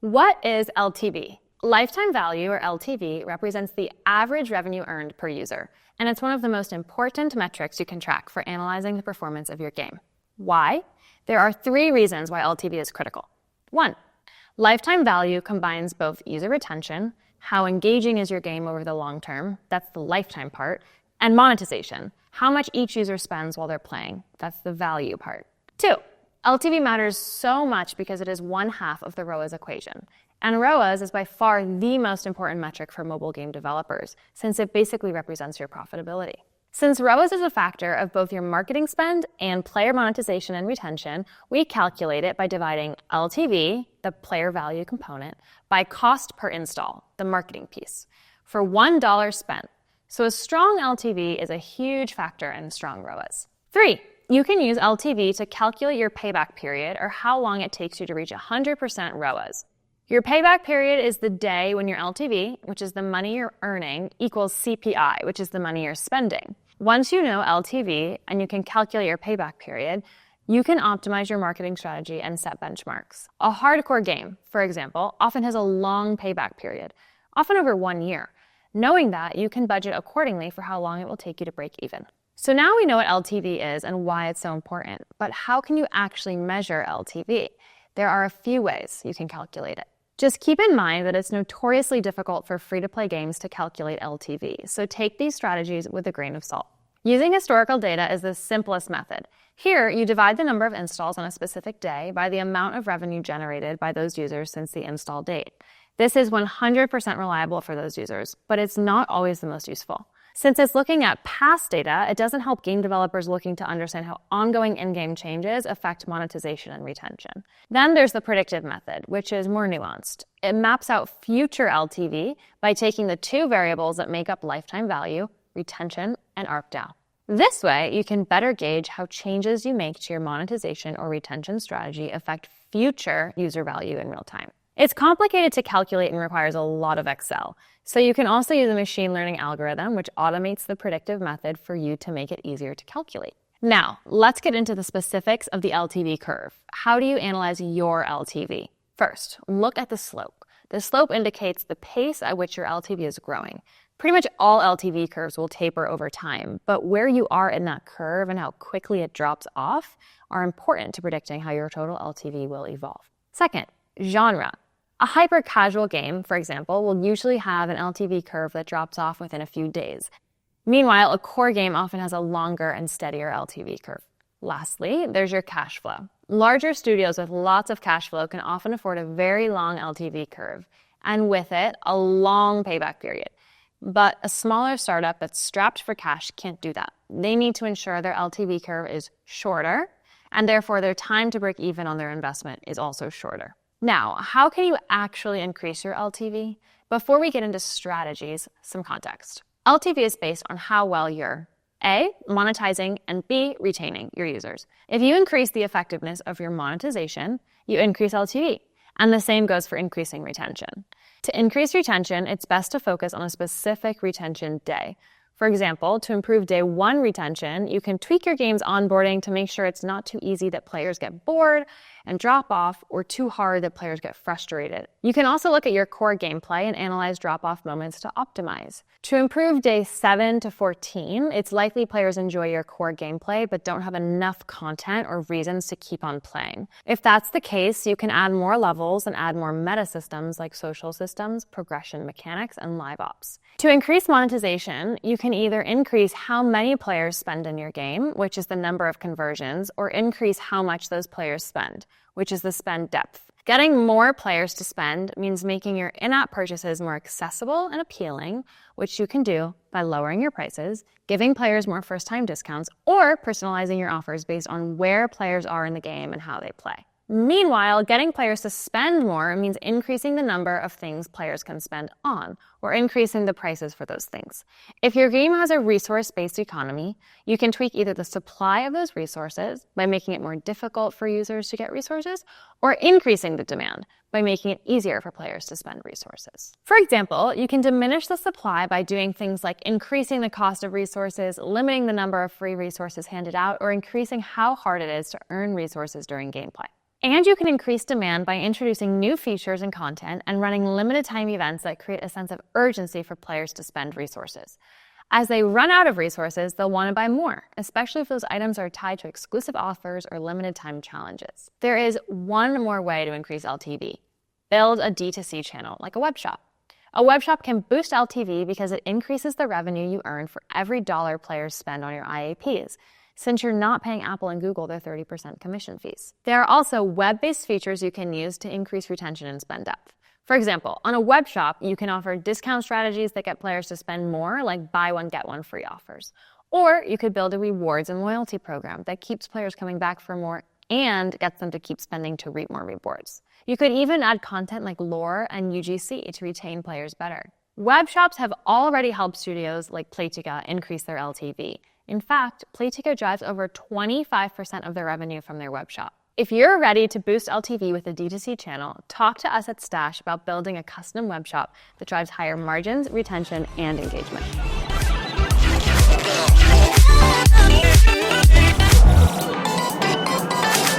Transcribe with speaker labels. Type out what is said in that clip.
Speaker 1: What is LTV? Lifetime value, or LTV, represents the average revenue earned per user, and it's one of the most important metrics you can track for analyzing the performance of your game. Why? There are 3 reasons why LTV is critical. 1. Lifetime value combines both user retention, how engaging is your game over the long term, that's the lifetime part, and monetization, how much each user spends while they're playing, that's the value part. 2. LTV matters so much because it is 1/2 of the ROAS equation. And ROAS is by far the most important metric for mobile game developers, since it basically represents your profitability. Since ROAS is a factor of both your marketing spend and player monetization and retention, we calculate it by dividing LTV, the player value component, by cost per install, the marketing piece, for $1 spent. So a strong LTV is a huge factor in strong ROAS. 3. You can use LTV to calculate your payback period, or how long it takes you to reach 100% ROAS. Your payback period is the day when your LTV, which is the money you're earning, equals CPI, which is the money you're spending. Once you know LTV and you can calculate your payback period, you can optimize your marketing strategy and set benchmarks. A hardcore game, for example, often has a long payback period, often over 1 year. Knowing that, you can budget accordingly for how long it will take you to break even. So now we know what LTV is and why it's so important, but how can you actually measure LTV? There are a few ways you can calculate it. Just keep in mind that it's notoriously difficult for free-to-play games to calculate LTV, so take these strategies with a grain of salt. Using historical data is the simplest method. Here, you divide the number of installs on a specific day by the amount of revenue generated by those users since the install date. This is 100% reliable for those users, but it's not always the most useful. Since it's looking at past data, it doesn't help game developers looking to understand how ongoing in-game changes affect monetization and retention. Then there's the predictive method, which is more nuanced. It maps out future LTV by taking the 2 variables that make up lifetime value, retention, and ARPDAU. This way, you can better gauge how changes you make to your monetization or retention strategy affect future user value in real time. It's complicated to calculate and requires a lot of Excel. So you can also use a machine learning algorithm which automates the predictive method for you to make it easier to calculate. Now, let's get into the specifics of the LTV curve. How do you analyze your LTV? First, look at the slope. The slope indicates the pace at which your LTV is growing. Pretty much all LTV curves will taper over time, but where you are in that curve and how quickly it drops off are important to predicting how your total LTV will evolve. Second, genre. A hyper-casual game, for example, will usually have an LTV curve that drops off within a few days. Meanwhile, a core game often has a longer and steadier LTV curve. Lastly, there's your cash flow. Larger studios with lots of cash flow can often afford a very long LTV curve, and with it, a long payback period. But a smaller startup that's strapped for cash can't do that. They need to ensure their LTV curve is shorter, and therefore their time to break even on their investment is also shorter. Now, how can you actually increase your LTV? Before we get into strategies, some context. LTV is based on how well you're A, monetizing, and B, retaining your users. If you increase the effectiveness of your monetization, you increase LTV, and the same goes for increasing retention. To increase retention, it's best to focus on a specific retention day. For example, to improve day 1 retention, you can tweak your game's onboarding to make sure it's not too easy that players get bored and drop off, or too hard that players get frustrated. You can also look at your core gameplay and analyze drop-off moments to optimize. To improve day 7 to 14, it's likely players enjoy your core gameplay but don't have enough content or reasons to keep on playing. If that's the case, you can add more levels and add more meta systems like social systems, progression mechanics, and live ops. To increase monetization, you can either increase how many players spend in your game, which is the number of conversions, or increase how much those players spend, which is the spend depth. Getting more players to spend means making your in-app purchases more accessible and appealing, which you can do by lowering your prices, giving players more first-time discounts, or personalizing your offers based on where players are in the game and how they play. Meanwhile, getting players to spend more means increasing the number of things players can spend on, or increasing the prices for those things. If your game has a resource-based economy, you can tweak either the supply of those resources by making it more difficult for users to get resources, or increasing the demand by making it easier for players to spend resources. For example, you can diminish the supply by doing things like increasing the cost of resources, limiting the number of free resources handed out, or increasing how hard it is to earn resources during gameplay. And you can increase demand by introducing new features and content and running limited time events that create a sense of urgency for players to spend resources. As they run out of resources, they'll want to buy more, especially if those items are tied to exclusive offers or limited time challenges. There is one more way to increase LTV. Build a D2C channel, like a web shop. A web shop can boost LTV because it increases the revenue you earn for every dollar players spend on your IAPs, since you're not paying Apple and Google their 30% commission fees. There are also web-based features you can use to increase retention and spend depth. For example, on a web shop, you can offer discount strategies that get players to spend more, like buy one, get one free offers. Or you could build a rewards and loyalty program that keeps players coming back for more and gets them to keep spending to reap more rewards. You could even add content like lore and UGC to retain players better. Web shops have already helped studios like Playtika increase their LTV. In fact, Playtika drives over 25% of their revenue from their web shop. If you're ready to boost LTV with a D2C channel, talk to us at Stash about building a custom web shop that drives higher margins, retention, and engagement.